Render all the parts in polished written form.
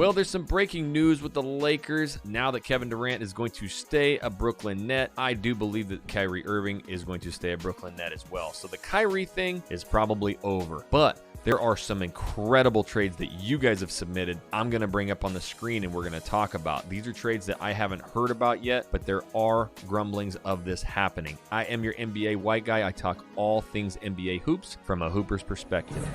Well, there's some breaking news with the Lakers. Now that Kevin Durant is going to stay a Brooklyn Net, I do believe that Kyrie Irving is going to stay a Brooklyn Net as well. So the Kyrie thing is probably over. But there are some incredible trades that you guys have submitted I'm going to bring up on the screen and we're going to talk about. These are trades that I haven't heard about yet, but there are grumblings of this happening. I am your NBA white guy. I talk all things NBA hoops from a hooper's perspective.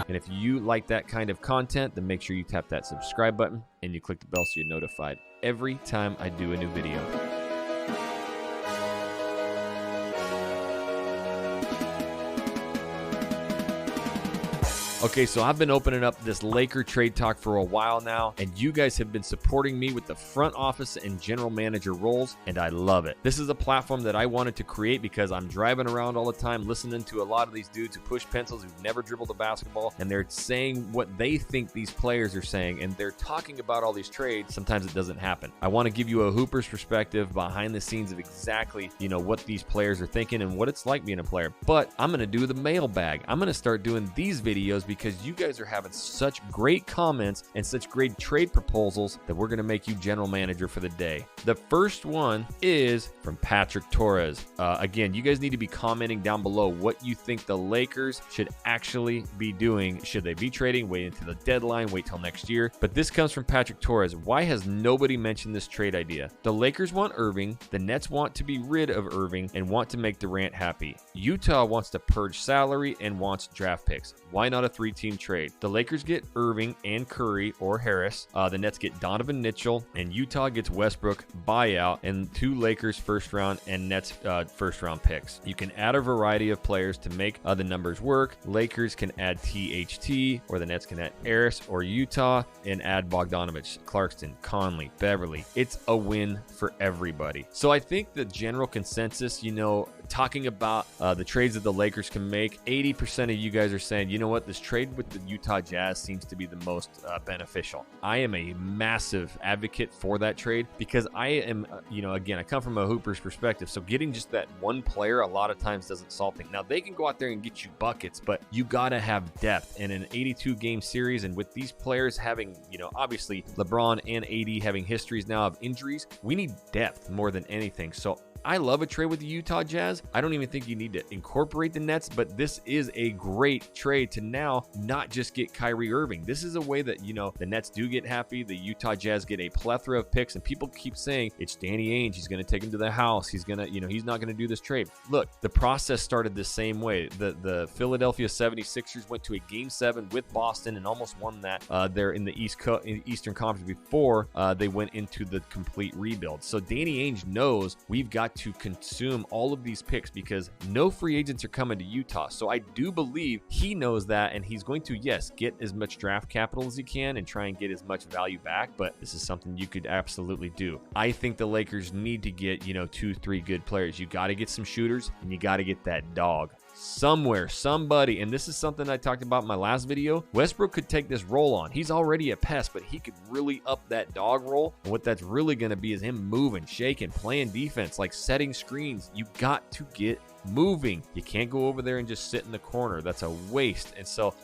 And if you like that kind of content, then make sure you tap that subscribe button and you click the bell so you're notified every time I do a new video. Okay, so I've been opening up this Laker trade talk for a while now, and you guys have been supporting me with the front office and general manager roles, and I love it. This is a platform that I wanted to create because I'm driving around all the time listening to a lot of these dudes who push pencils who've never dribbled a basketball, and they're saying what they think these players are saying, and they're talking about all these trades. Sometimes it doesn't happen. I want to give you a hooper's perspective behind the scenes of exactly, what these players are thinking and what it's like being a player. But I'm going to do the mailbag. I'm going to start doing these videos because you guys are having such great comments and such great trade proposals that we're going to make you general manager for the day. The first one is from Patrick Torres. Again, you guys need to be commenting down below what you think the Lakers should actually be doing. Should they be trading? Wait until the deadline? Wait till next year? But this comes from Patrick Torres. Why has nobody mentioned this trade idea? The Lakers want Irving. The Nets want to be rid of Irving and want to make Durant happy. Utah wants to purge salary and wants draft picks. Why not a three-team trade? The Lakers get Irving and Curry or Harris. The Nets get Donovan Mitchell, and Utah gets Westbrook buyout and 2 Lakers first round and Nets first round picks. You can add a variety of players to make the numbers work. Lakers can add THT, or the Nets can add Harris or Utah and add Bogdanovich, Clarkson, Conley, Beverly. It's a win for everybody. So I think the general consensus, talking about the trades that the Lakers can make, 80% of you guys are saying, you know what, this trade with the Utah Jazz seems to be the most beneficial. I am a massive advocate for that trade because I am, again, I come from a hooper's perspective. So getting just that one player a lot of times doesn't solve things. Now they can go out there and get you buckets, but you got to have depth. And in an 82 game series, and with these players having, obviously LeBron and AD having histories now of injuries, we need depth more than anything. So I love a trade with the Utah Jazz. I don't even think you need to incorporate the Nets, but this is a great trade to now not just get Kyrie Irving. This is a way that, the Nets do get happy. The Utah Jazz get a plethora of picks, and people keep saying it's Danny Ainge. He's going to take him to the house. He's going to, he's not going to do this trade. Look, the process started the same way. The Philadelphia 76ers went to a Game 7 with Boston and almost won that there in the Eastern Conference before they went into the complete rebuild. So Danny Ainge knows we've got to consume all of these picks because no free agents are coming to Utah. So I do believe he knows that, and he's going to, yes, get as much draft capital as he can and try and get as much value back, but this is something you could absolutely do. I think the Lakers need to get, 2-3 good players. You got to get some shooters, and you got to get that dog. Somewhere, somebody, and this is something I talked about in my last video, Westbrook could take this role on. He's already a pest, but he could really up that dog role, and what that's really going to be is him moving, shaking, playing defense, like setting screens. You got to get moving. You can't go over there and just sit in the corner. That's a waste. And so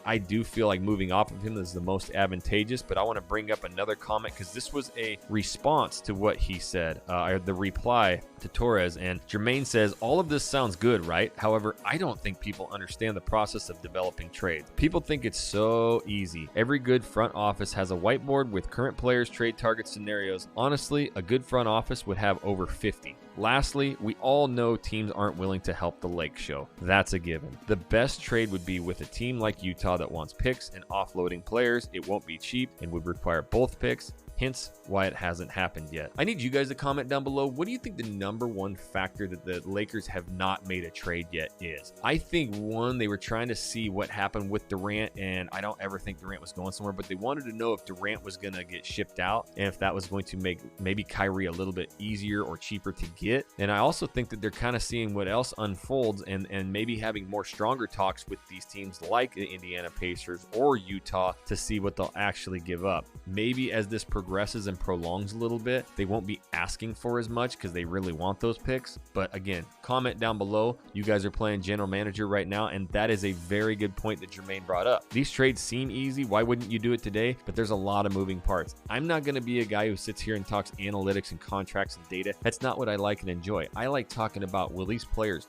I do feel like moving off of him is the most advantageous, but I want to bring up another comment because this was a response to what he said, the reply to Torres. And Jermaine says, all of this sounds good, right? However, I don't think people understand the process of developing trades. People think it's so easy. Every good front office has a whiteboard with current players, trade target scenarios. Honestly, a good front office would have over 50. Lastly, we all know teams aren't willing to help the Lake show. That's a given. The best trade would be with a team like Utah that wants picks and offloading players. It won't be cheap and would require both picks. Hence why it hasn't happened yet. I need you guys to comment down below. What do you think the number one factor that the Lakers have not made a trade yet is? I think one, they were trying to see what happened with Durant, and I don't ever think Durant was going somewhere, but they wanted to know if Durant was going to get shipped out and if that was going to make maybe Kyrie a little bit easier or cheaper to get. And I also think that they're kind of seeing what else unfolds and maybe having more stronger talks with these teams like the Indiana Pacers or Utah to see what they'll actually give up. Maybe as this progresses, progresses and prolongs a little bit, they won't be asking for as much because they really want those picks. But again, comment down below. You guys are playing general manager right now, and that is a very good point that Jermaine brought up. These trades seem easy. Why wouldn't you do it today? But there's a lot of moving parts. I'm not going to be a guy who sits here and talks analytics and contracts and data. That's not what I like and enjoy. I like talking about, will these players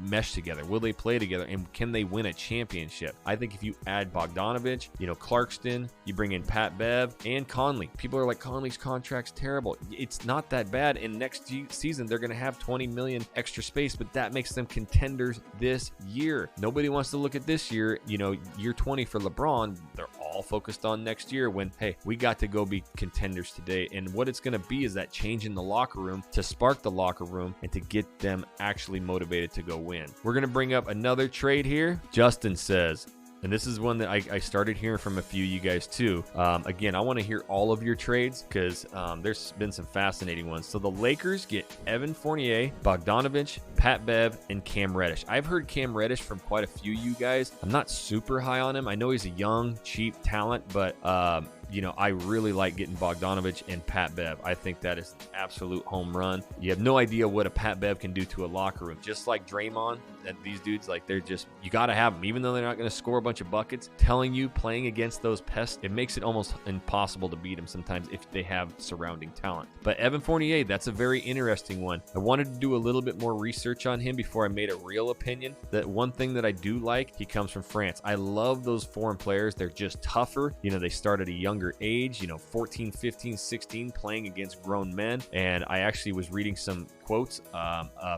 mesh together? Will they play together? And can they win a championship? I think if you add Bogdanovich, Clarkston, you bring in Pat Bev and Conley. People are like, Conley's contract's terrible. It's not that bad. And next season, they're going to have 20 million extra space, but that makes them contenders this year. Nobody wants to look at this year, year 20 for LeBron. They're all focused on next year when, hey, we got to go be contenders today. And what it's going to be is that change in the locker room to spark the locker room and to get them actually motivated to go win. We're going to bring up another trade here. Justin says, and this is one that I started hearing from a few of you guys too. Again, I want to hear all of your trades because there's been some fascinating ones. So the Lakers get Evan Fournier, Bogdanovich, Pat Bev, and Cam Reddish. I've heard Cam Reddish from quite a few of you guys. I'm not super high on him. I know he's a young, cheap talent, but I really like getting Bogdanovich and Pat Bev. I think that is an absolute home run. You have no idea what a Pat Bev can do to a locker room. Just like Draymond, and these dudes, you got to have them. Even though they're not going to score a bunch of buckets, telling you, playing against those pests, it makes it almost impossible to beat them sometimes if they have surrounding talent. But Evan Fournier, that's a very interesting one. I wanted to do a little bit more research on him before I made a real opinion. That one thing that I do like, he comes from France. I love those foreign players. They're just tougher. They start at a younger age, 14, 15, 16, playing against grown men. And I actually was reading some quotes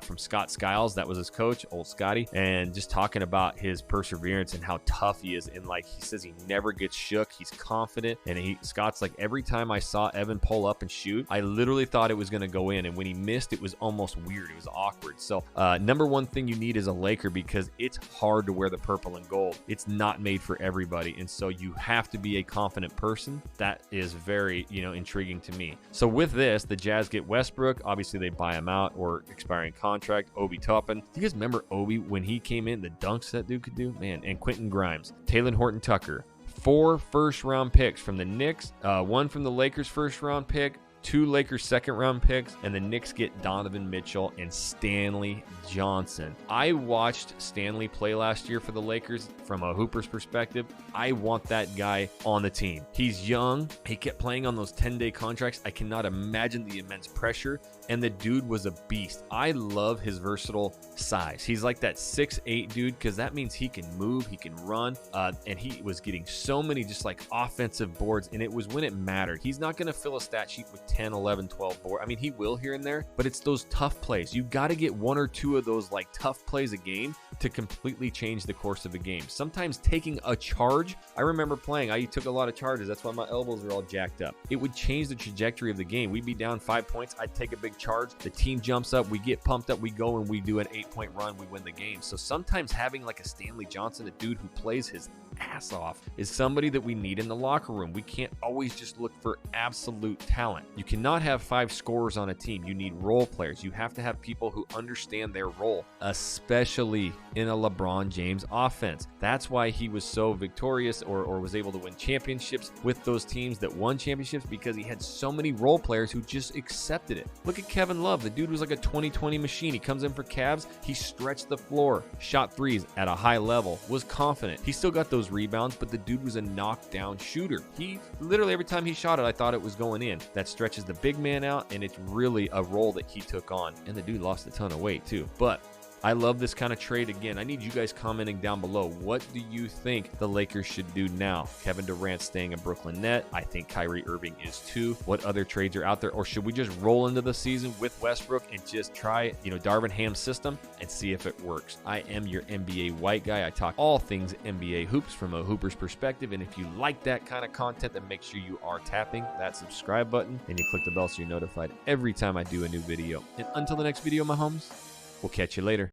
from Scott Skiles, that was his coach, old Scotty, and just talking about his perseverance and how tough he is. And he says he never gets shook. He's confident. And Scott's like, every time I saw Evan pull up and shoot, I literally thought it was going to go in. And when he missed, it was almost weird. It was awkward. So number one thing you need is a Laker, because it's hard to wear the purple and gold. It's not made for everybody. And so you have to be a confident person. That is very, intriguing to me. So with this, the Jazz get Westbrook. Obviously, they buy him out or expiring contract. Obi Toppin. Do you guys remember Obi when he came in? The dunks that dude could do, man. And Quentin Grimes, Taylor Horton Tucker. 4 first-round picks from the Knicks, 1 from the Lakers first-round pick, 2 Lakers second-round picks, and the Knicks get Donovan Mitchell and Stanley Johnson. I watched Stanley play last year for the Lakers from a Hooper's perspective. I want that guy on the team. He's young. He kept playing on those 10-day contracts. I cannot imagine the immense pressure, and the dude was a beast. I love his versatile size. He's like that 6'8" dude, because that means he can move, he can run, and he was getting so many just offensive boards, and it was when it mattered. He's not going to fill a stat sheet with 10, 11, 12 board. I mean, he will here and there, but it's those tough plays. You got to get 1 or 2 of those tough plays a game to completely change the course of a game. Sometimes taking a charge, I remember playing, I took a lot of charges. That's why my elbows are all jacked up. It would change the trajectory of the game. We'd be down 5 points. I'd take a big charge. The team jumps up. We get pumped up. We go and we do an 8-point run. We win the game. So sometimes having a Stanley Johnson, a dude who plays his ass off, is somebody that we need in the locker room. We can't always just look for absolute talent. You cannot have 5 scorers on a team. You need role players. You have to have people who understand their role, especially in a LeBron James offense. That's why he was so victorious or was able to win championships with those teams that won championships, because he had so many role players who just accepted it. Look at Kevin Love. The dude was like a 20-20 machine. He comes in for Cavs. He stretched the floor, shot threes at a high level, was confident. He still got those rebounds, but the dude was a knockdown shooter. He literally, every time he shot it, I thought it was going in. That stretches the big man out, and it's really a role that he took on. And the dude lost a ton of weight too. But I love this kind of trade. Again, I need you guys commenting down below. What do you think the Lakers should do now? Kevin Durant staying a Brooklyn Net. I think Kyrie Irving is too. What other trades are out there? Or should we just roll into the season with Westbrook and just try, Darvin Ham's system and see if it works? I am your NBA white guy. I talk all things NBA hoops from a Hooper's perspective. And if you like that kind of content, then make sure you are tapping that subscribe button and you click the bell so you're notified every time I do a new video. And until the next video, my homies, we'll catch you later.